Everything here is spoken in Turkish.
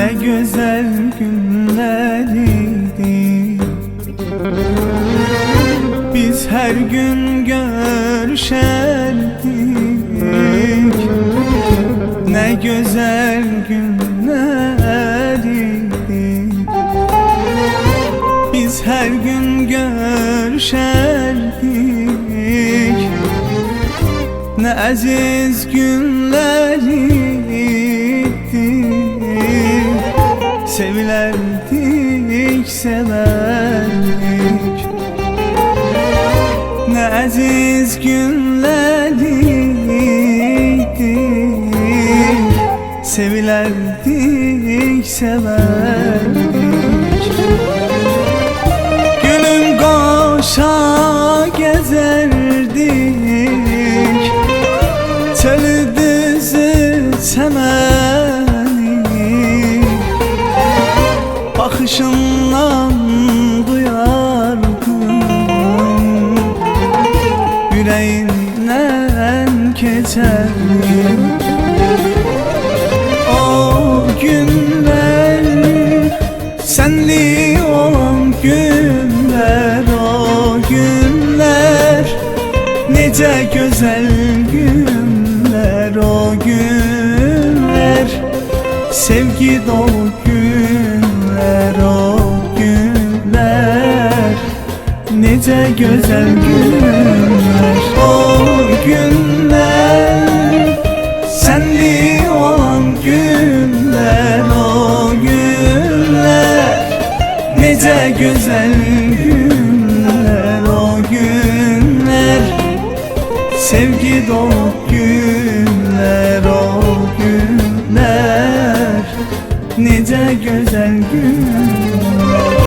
Ne güzel günleriydi. Biz her gün görüşerdik. Ne güzel günleriydi. Biz her gün görüşerdik. Ne aziz günleriydi. Sevilerdik, severdik. Ne aziz günleriydi. Sevilerdik, severdik. Gülüm koşa gezerdik. Çölü düzü çemeni. Bakışından duyardım yüreğinden keçerdi. O günler senli olan günler, o günler nece güzel günler, o günler sevgi dolu günler, o günler nece güzel günler. O günler senli olan günler, o günler nece güzel günler, o günler sevgi dolu günler, o günler nece güzel günler.